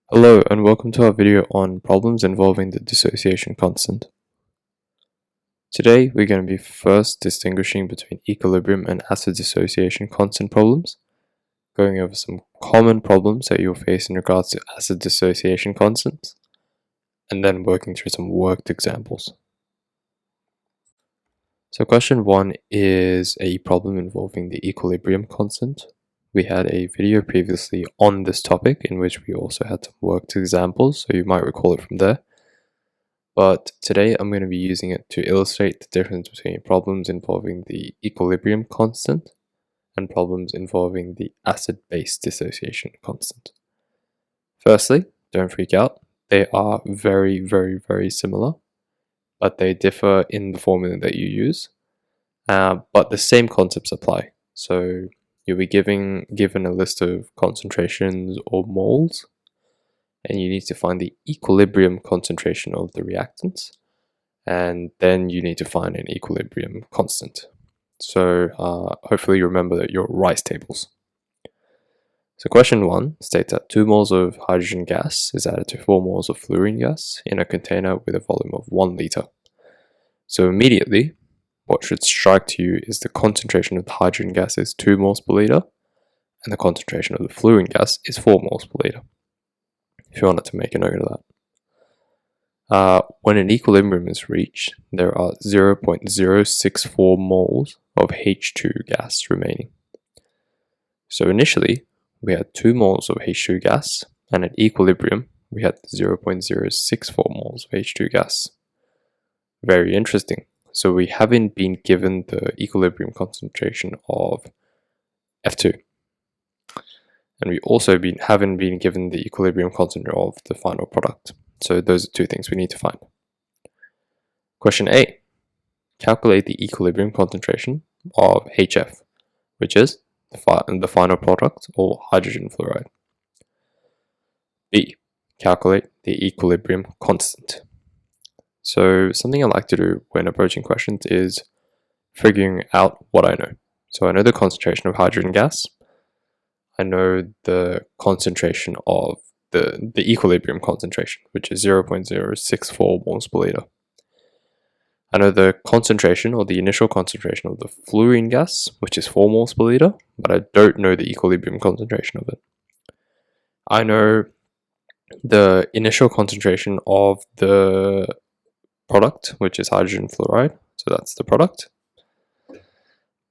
Hello and welcome to our video on problems involving the dissociation constant. Today we're going to be first distinguishing between equilibrium and acid dissociation constant problems, going over some common problems that you'll face in regards to acid dissociation constants, and then working through some worked examples. So question 1 is a problem involving the equilibrium constant. We had a video previously on this topic in which we also had some worked examples, so you might recall it from there. But today I'm going to be using it to illustrate the difference between problems involving the equilibrium constant and problems involving the acid-base dissociation constant. Firstly, don't freak out. They are very, very, very similar, but they differ in the formula that you use. But the same concepts apply. So you'll be given a list of concentrations or moles, and you need to find the equilibrium concentration of the reactants, and then you need to find an equilibrium constant. So hopefully you remember your rice tables. So question 1 states that 2 moles of hydrogen gas is added to 4 moles of fluorine gas in a container with a volume of 1 liter. So immediately, what should strike to you is the concentration of the hydrogen gas is 2 moles per liter, and the concentration of the fluorine gas is 4 moles per liter, if you wanted to make a note of that. When an equilibrium is reached, there are 0.064 moles of H2 gas remaining. So initially, we had 2 moles of H2 gas, and at equilibrium, we had 0.064 moles of H2 gas. Very interesting. So we haven't been given the equilibrium concentration of F2. And we also haven't been given the equilibrium concentration of the final product. So those are 2 things we need to find. Question A. Calculate the equilibrium concentration of HF, which is the final product, or hydrogen fluoride. B. Calculate the equilibrium constant. So something I like to do when approaching questions is figuring out what I know. So I know the concentration of hydrogen gas. I know the concentration of the equilibrium concentration, which is 0.064 moles per liter. I know the concentration, or the initial concentration, of the fluorine gas, which is 4 moles per liter, but I don't know the equilibrium concentration of it. I know the initial concentration of the product, which is hydrogen fluoride, so that's the product,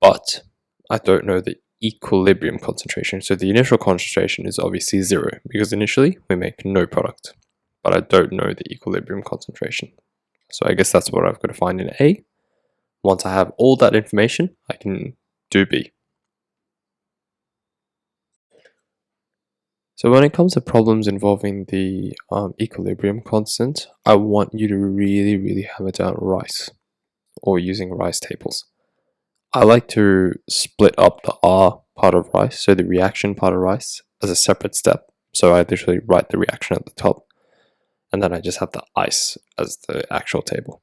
but I don't know the equilibrium concentration. So the initial concentration is obviously 0, because initially we make no product, but I don't know the equilibrium concentration. So I guess that's what I've got to find in A. Once I have all that information, I can do B. So when it comes to problems involving the equilibrium constant, I want you to really, really hammer down rice, or using rice tables. I like to split up the R part of rice, so the reaction part of rice, as a separate step. So I literally write the reaction at the top, and then I just have the ice as the actual table.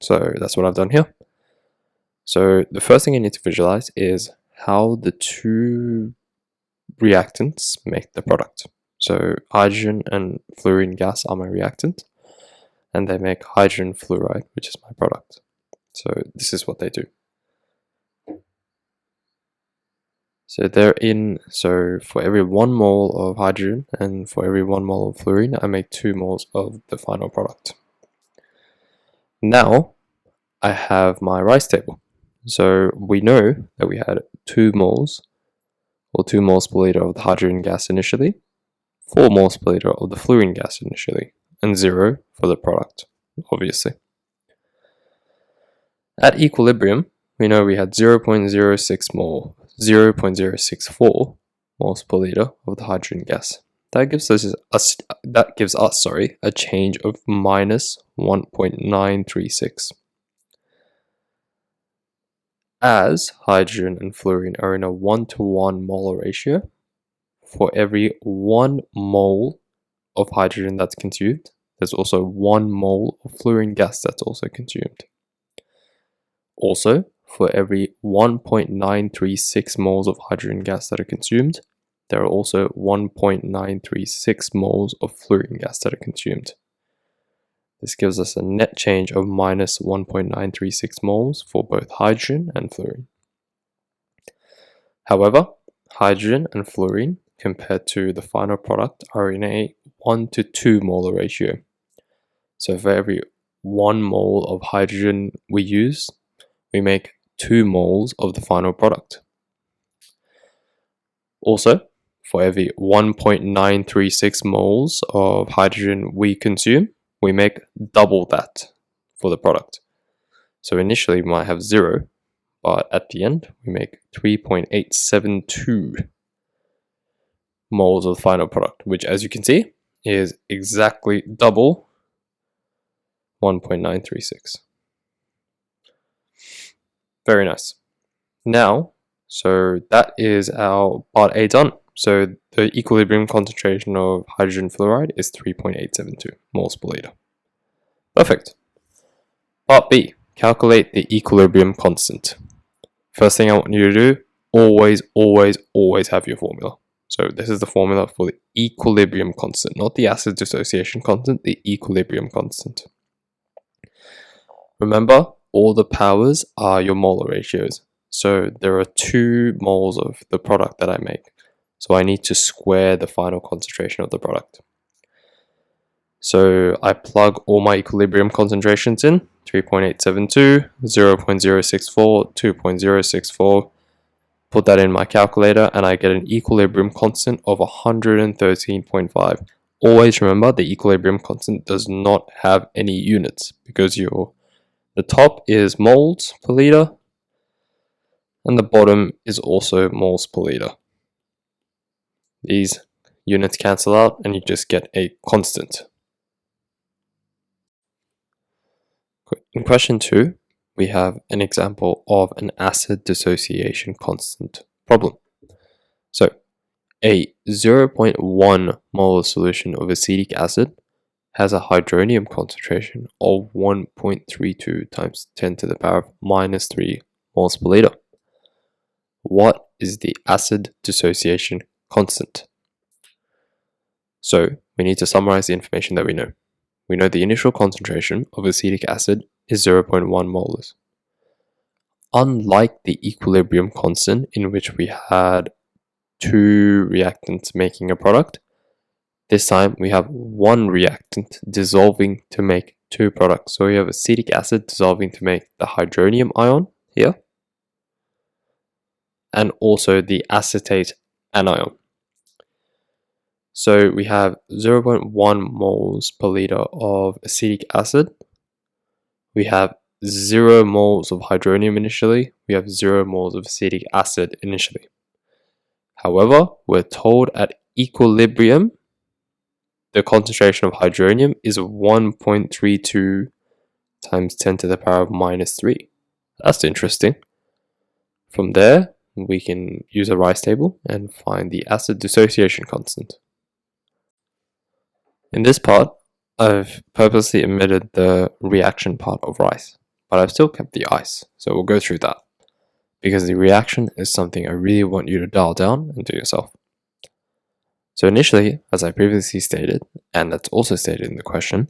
So that's what I've done here. So the first thing I need to visualize is how the 2 reactants make the product. So hydrogen and fluorine gas are my reactant, and they make hydrogen fluoride, which is my product. So this is what they do. So for every 1 mole of hydrogen and for every 1 mole of fluorine, I make 2 moles of the final product. Now I have my rice table. So we know that we had 2 moles, or 2 moles per liter of the hydrogen gas initially, 4 moles per liter of the fluorine gas initially, and 0 for the product, obviously. At equilibrium, we know we had 0.064 moles per liter of the hydrogen gas. That gives us a change of minus 1.936. As hydrogen and fluorine are in a 1-to-1 molar ratio, for every 1 mole of hydrogen that's consumed, there's also 1 mole of fluorine gas that's also consumed. Also, for every 1.936 moles of hydrogen gas that are consumed, there are also 1.936 moles of fluorine gas that are consumed. This gives us a net change of minus 1.936 moles for both hydrogen and fluorine. However, hydrogen and fluorine compared to the final product are in a 1 to 2 molar ratio. So for every 1 mole of hydrogen we use, we make 2 moles of the final product. Also, for every 1.936 moles of hydrogen we consume, we make double that for the product. So initially we might have 0, but at the end we make 3.872 moles of the final product, which, as you can see, is exactly double 1.936. Very nice. Now, so that is our part A done. So the equilibrium concentration of hydrogen fluoride is 3.872 moles per liter. Perfect. Part B, calculate the equilibrium constant. First thing I want you to do, always have your formula. So this is the formula for the equilibrium constant, not the acid dissociation constant, the equilibrium constant. Remember, all the powers are your molar ratios. So there are 2 moles of the product that I make. So I need to square the final concentration of the product. So I plug all my equilibrium concentrations in, 3.872, 0.064, 2.064, put that in my calculator, and I get an equilibrium constant of 113.5. Always remember, the equilibrium constant does not have any units, because the top is moles per liter, and the bottom is also moles per liter. These units cancel out and you just get a constant. In question 2, we have an example of an acid dissociation constant problem. So, a 0.1 molar solution of acetic acid has a hydronium concentration of 1.32 times 10 to the power of minus 3 moles per liter. What is the acid dissociation constant? So we need to summarize the information that we know. We know the initial concentration of acetic acid is 0.1 molars. Unlike the equilibrium constant in which we had 2 reactants making a product, this time we have 1 reactant dissolving to make 2 products. So we have acetic acid dissolving to make the hydronium ion here, and also the acetate anion. So we have 0.1 moles per liter of acetic acid. We have 0 moles of hydronium initially. We have 0 moles of acetic acid initially. However, we're told at equilibrium, the concentration of hydronium is 1.32 times 10 to the power of minus 3. That's interesting. From there, we can use a Rice table and find the acid dissociation constant. In this part, I've purposely omitted the reaction part of Rice, but I've still kept the ice, so we'll go through that, because the reaction is something I really want you to dial down and do yourself. So initially, as I previously stated, and that's also stated in the question,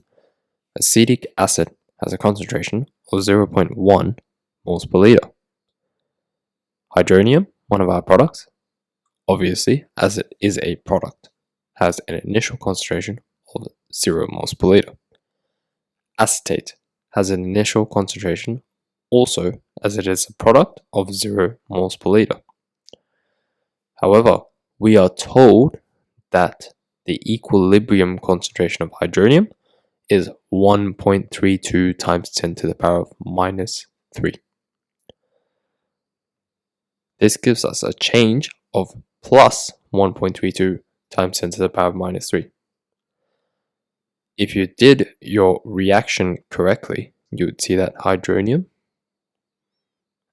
acetic acid has a concentration of 0.1 moles per liter. Hydronium, one of our products, obviously, as it is a product, has an initial concentration of 0 moles per liter. Acetate has an initial concentration also, as it is a product, of 0 moles per liter. However, we are told that the equilibrium concentration of hydronium is 1.32 times 10 to the power of minus 3. This gives us a change of plus 1.32 times 10 to the power of minus 3. If you did your reaction correctly, you would see that hydronium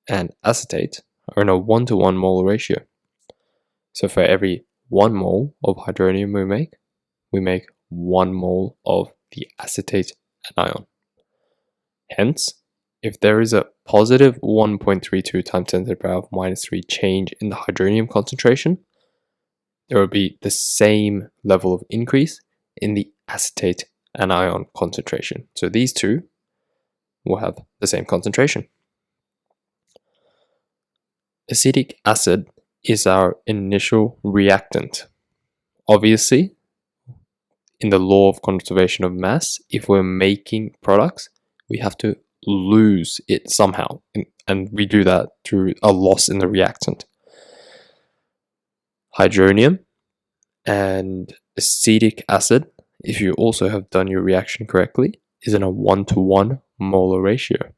and acetate are in a 1-to-1 molar ratio. So for every 1 mole of hydronium we make 1 mole of the acetate anion. Hence, if there is a positive 1.32 times 10 to the power of minus 3 change in the hydronium concentration, there will be the same level of increase in the acetate anion concentration. So these two will have the same concentration. Acetic acid is our initial reactant. Obviously, in the law of conservation of mass, if we're making products, we have to lose it somehow, and we do that through a loss in the reactant. Hydronium and acetic acid, if you also have done your reaction correctly, is in a 1-to-1 molar ratio.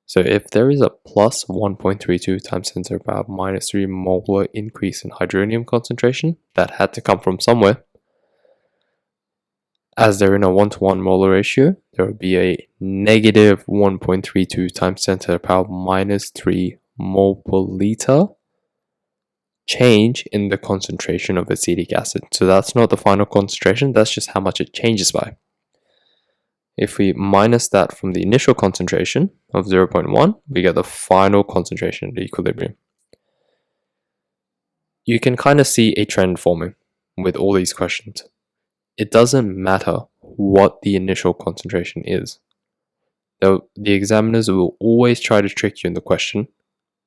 So if there is a plus 1.32 times 10 to the power minus 3 molar increase in hydronium concentration, that had to come from somewhere. As they're in a 1-to-1 molar ratio, there will be a negative 1.32 times 10 to the power minus 3 mole per liter change in the concentration of acetic acid. So that's not the final concentration, that's just how much it changes by. If we minus that from the initial concentration of 0.1, we get the final concentration at equilibrium. You can kind of see a trend forming with all these questions. It doesn't matter what the initial concentration is. Though the examiners will always try to trick you in the question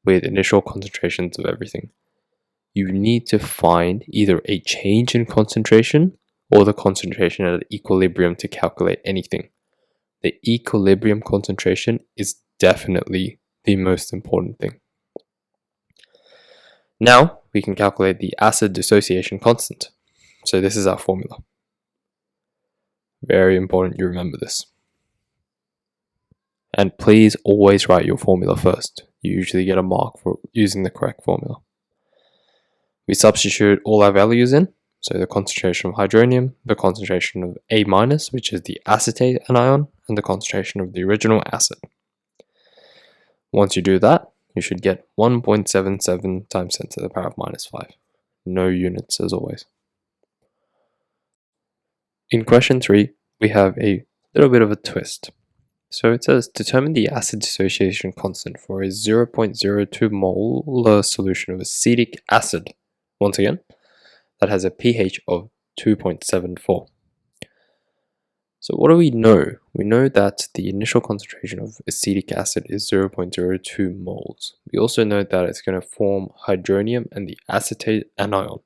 with initial concentrations of everything. You need to find either a change in concentration or the concentration at equilibrium to calculate anything. The equilibrium concentration is definitely the most important thing. Now we can calculate the acid dissociation constant. So this is our formula. Very important you remember this. And please always write your formula first. You usually get a mark for using the correct formula. We substitute all our values in. So the concentration of hydronium, the concentration of A-, which is the acetate anion, and the concentration of the original acid. Once you do that, you should get 1.77 times 10 to the power of minus 5. No units as always. In question 3, we have a little bit of a twist. So it says, determine the acid dissociation constant for a 0.02 molar solution of acetic acid. Once again, that has a pH of 2.74. So what do we know? We know that the initial concentration of acetic acid is 0.02 moles. We also know that it's going to form hydronium and the acetate anion.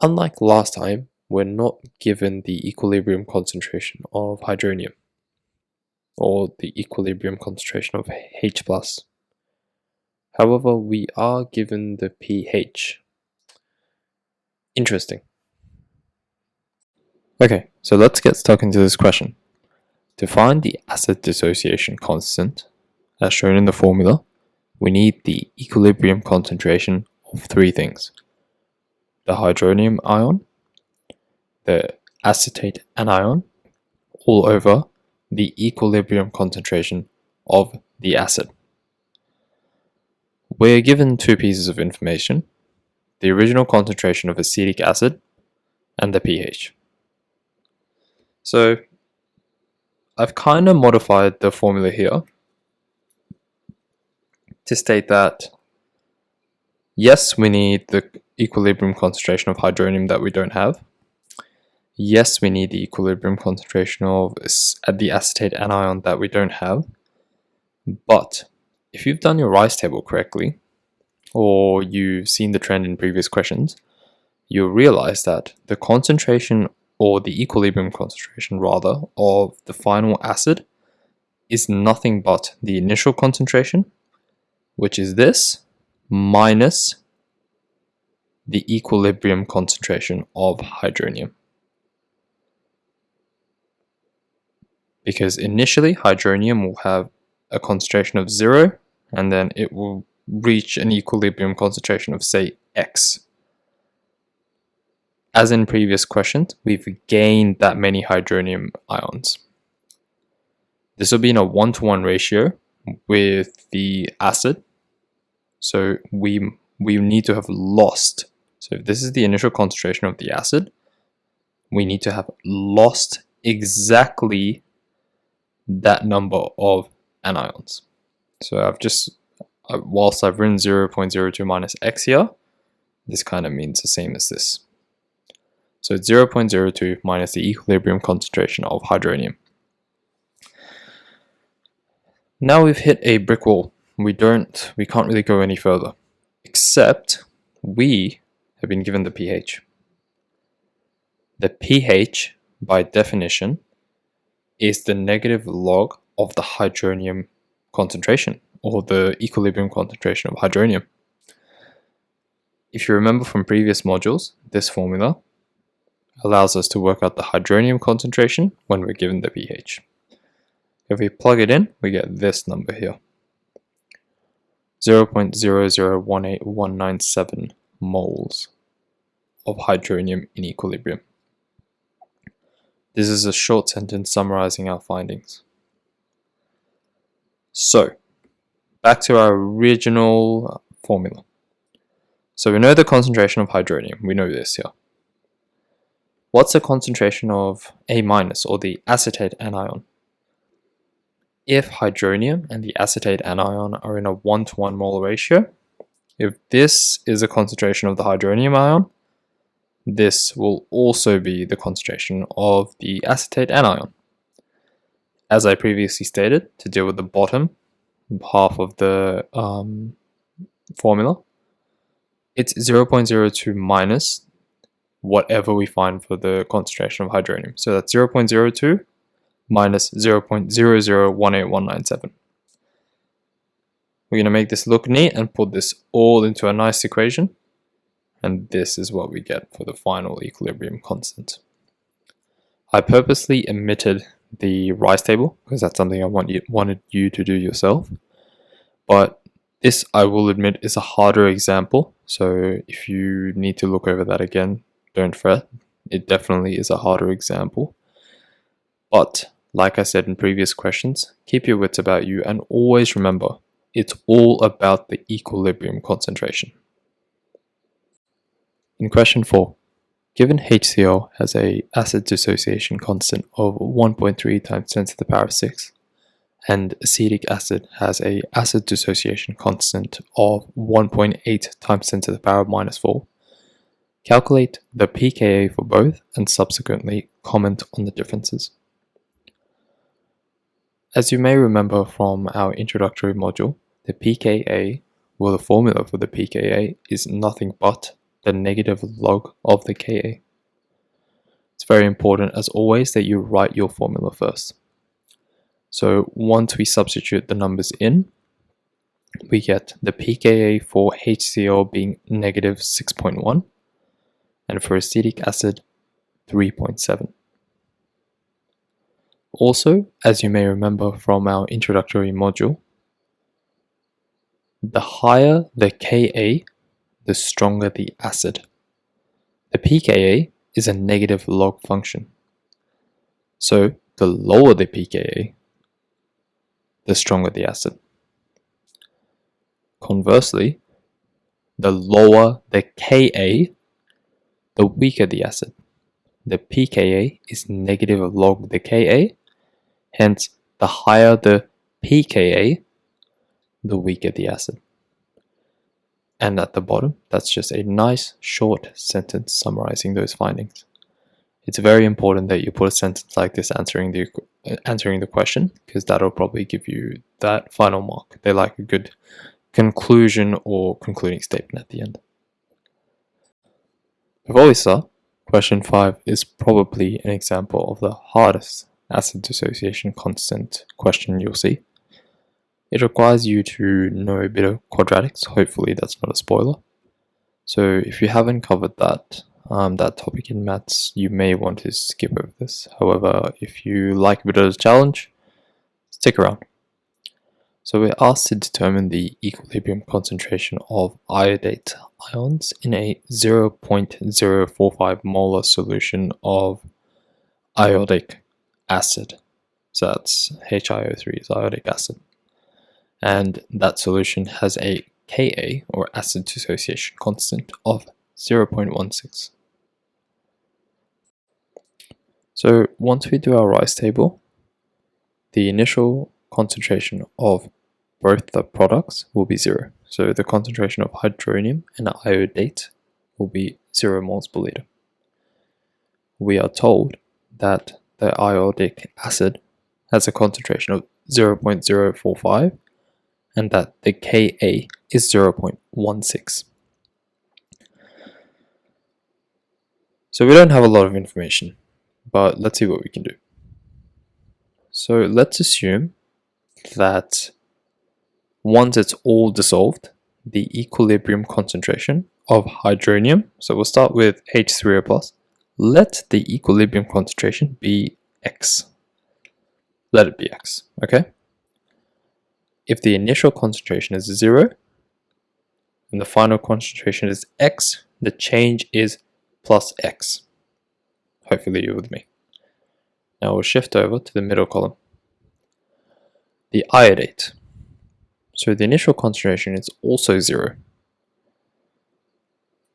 Unlike last time, we're not given the equilibrium concentration of hydronium or the equilibrium concentration of H+. However, we are given the pH. Interesting. Okay, so let's get stuck into this question. To find the acid dissociation constant, as shown in the formula, we need the equilibrium concentration of three things: the hydronium ion, the acetate anion, all over the equilibrium concentration of the acid. We're given two pieces of information: the original concentration of acetic acid and the pH. So I've kind of modified the formula here to state that yes, we need the equilibrium concentration of hydronium that we don't have. Yes, we need the equilibrium concentration of the acetate anion that we don't have. But if you've done your rice table correctly, or you've seen the trend in previous questions, you'll realize that the concentration, or the equilibrium concentration rather, of the final acid is nothing but the initial concentration, which is this, minus the equilibrium concentration of hydronium. Because initially hydronium will have a concentration of 0, and then it will reach an equilibrium concentration of, say, X. As in previous questions, we've gained that many hydronium ions. This will be in a 1-to-1 ratio with the acid. So we need to have lost. So if this is the initial concentration of the acid, we need to have lost exactly that number of anions. So whilst I've written 0.02 minus X here, this kind of means the same as this. So it's 0.02 minus the equilibrium concentration of hydronium. Now we've hit a brick wall. We can't really go any further, except we have been given the pH. The pH, by definition, is the negative log of the hydronium concentration, or the equilibrium concentration of hydronium. If you remember from previous modules, this formula allows us to work out the hydronium concentration when we're given the pH. If we plug it in, we get this number here. 0.0018197 moles of hydronium in equilibrium. This is a short sentence summarizing our findings. So, back to our original formula. So we know the concentration of hydronium, we know this here. What's the concentration of A- or the acetate anion? If hydronium and the acetate anion are in a 1-to-1 mole ratio, if this is the concentration of the hydronium ion, this will also be the concentration of the acetate anion. As I previously stated, to deal with the bottom half of the formula, it's 0.02 minus whatever we find for the concentration of hydronium. So that's 0.02 minus 0.0018197. We're going to make this look neat and put this all into a nice equation. And this is what we get for the final equilibrium constant. I purposely omitted the rise table because that's something I wanted you to do yourself. But this, I will admit, is a harder example. So if you need to look over that again, don't fret. It definitely is a harder example. But like I said in previous questions, keep your wits about you and always remember, it's all about the equilibrium concentration. In question 4, given HCl has a acid dissociation constant of 1.3 times 10 to the power of 6, and acetic acid has a acid dissociation constant of 1.8 times 10 to the power of minus 4, calculate the pKa for both and subsequently comment on the differences. As you may remember from our introductory module, the pKa, well, the formula for the pKa is nothing but the negative log of the Ka. It's very important, as always, that you write your formula first. So once we substitute the numbers in, we get the pKa for HCl being negative 6.1 and for acetic acid 3.7. Also, as you may remember from our introductory module, the higher the Ka, the stronger the acid. The pKa is a negative log function. So the lower the pKa, the stronger the acid. Conversely, the lower the Ka, the weaker the acid. The pKa is negative log the Ka, hence the higher the pKa, the weaker the acid. And at the bottom, that's just a nice short sentence summarizing those findings. It's very important that you put a sentence like this answering the question, because that'll probably give you that final mark. They like a good conclusion or concluding statement at the end. Before we start, question 5 is probably an example of the hardest acid dissociation constant question you'll see. It requires you to know a bit of quadratics. Hopefully that's not a spoiler. So if you haven't covered that topic in maths, you may want to skip over this. However, if you like a bit of a challenge, stick around. So we're asked to determine the equilibrium concentration of iodate ions in a 0.045 molar solution of iodic acid. So that's HiO3 is iodic acid. And that solution has a Ka, or acid dissociation constant, of 0.16. So once we do our rise table, the initial concentration of both the products will be 0. So the concentration of hydronium and iodate will be 0 moles per liter. We are told that the iodic acid has a concentration of 0.045 and that the Ka is 0.16. So we don't have a lot of information, but let's see what we can do. So let's assume that once it's all dissolved, the equilibrium concentration of hydronium, so we'll start with H3O+, let the equilibrium concentration be X. Let it be X, okay? If the initial concentration is 0 and the final concentration is X, the change is plus X. Hopefully you're with me. Now we'll shift over to the middle column. The iodate. So the initial concentration is also 0.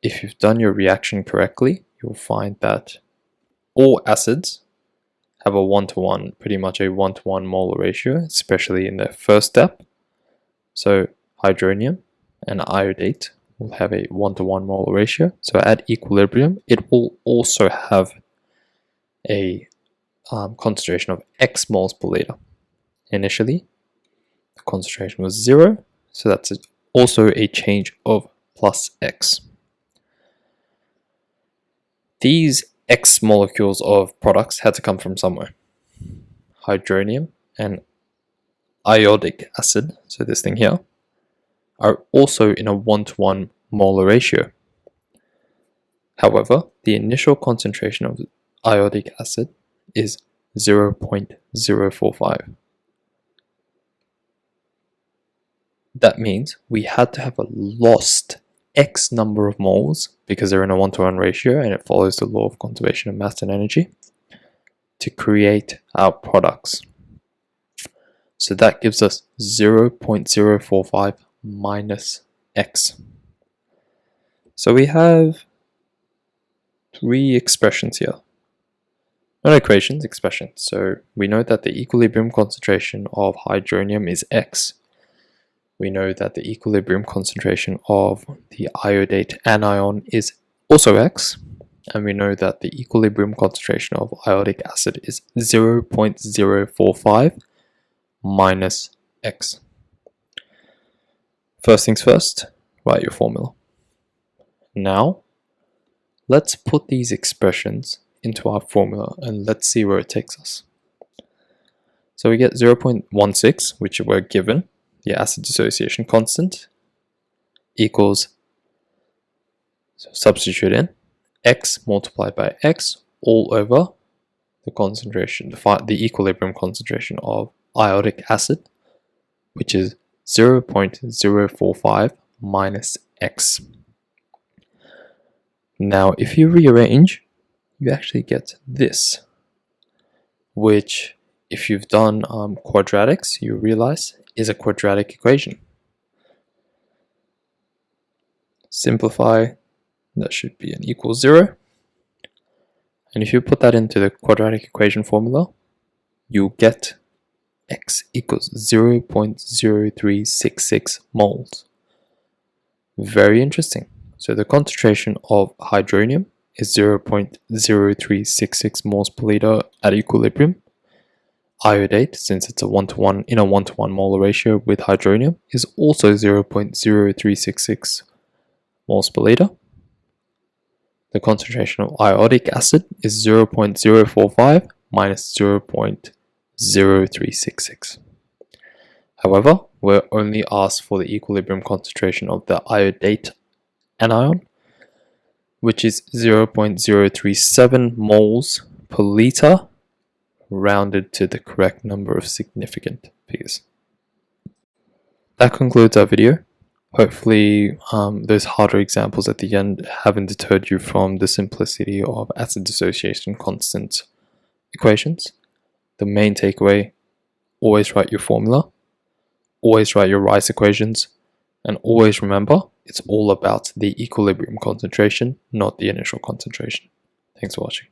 If you've done your reaction correctly, you'll find that all acids have a 1-to-1, pretty much a 1-to-1 molar ratio, especially in their first step. So hydronium and iodate will have a 1-to-1 molar ratio. So at equilibrium, it will also have a concentration of X moles per liter. Initially, the concentration was 0, so that's also a change of plus X. These X molecules of products had to come from somewhere. Hydronium and iodic acid, so this thing here, are also in a 1-to-1 molar ratio. However, the initial concentration of iodic acid is 0.045. That means we had to have a lost X number of moles, because they're in a 1-to-1 ratio and it follows the law of conservation of mass and energy, to create our products. So that gives us 0.045 minus X. So we have 3 expressions here. Not equations, expressions. So we know that the equilibrium concentration of hydronium is X. We know that the equilibrium concentration of the iodate anion is also X. And we know that the equilibrium concentration of iodic acid is 0.045 minus X. First things first, write your formula. Now, let's put these expressions into our formula and let's see where it takes us. So we get 0.16, which we're given, the acid dissociation constant, equals, so substitute in, X multiplied by X all over the concentration, the equilibrium concentration of iodic acid, which is 0.045 minus X. Now, if you rearrange, you actually get this, which, if you've done quadratics, you realize is a quadratic equation. Simplify, that should be an equal 0. And if you put that into the quadratic equation formula, you'll get X equals 0.0366 moles. Very interesting. So the concentration of hydronium is 0.0366 moles per liter at equilibrium. Iodate, since it's a 1-to-1 in a 1-to-1 molar ratio with hydronium, is also 0.0366 moles per liter. The concentration of iodic acid is 0.045 minus 0.0366. However, we're only asked for the equilibrium concentration of the iodate anion, which is 0.037 moles per liter, rounded to the correct number of significant figures. That concludes our video. Hopefully those harder examples at the end haven't deterred you from the simplicity of acid dissociation constant equations. The main takeaway, always write your formula, always write your Rice equations, and always remember it's all about the equilibrium concentration, not the initial concentration. Thanks for watching.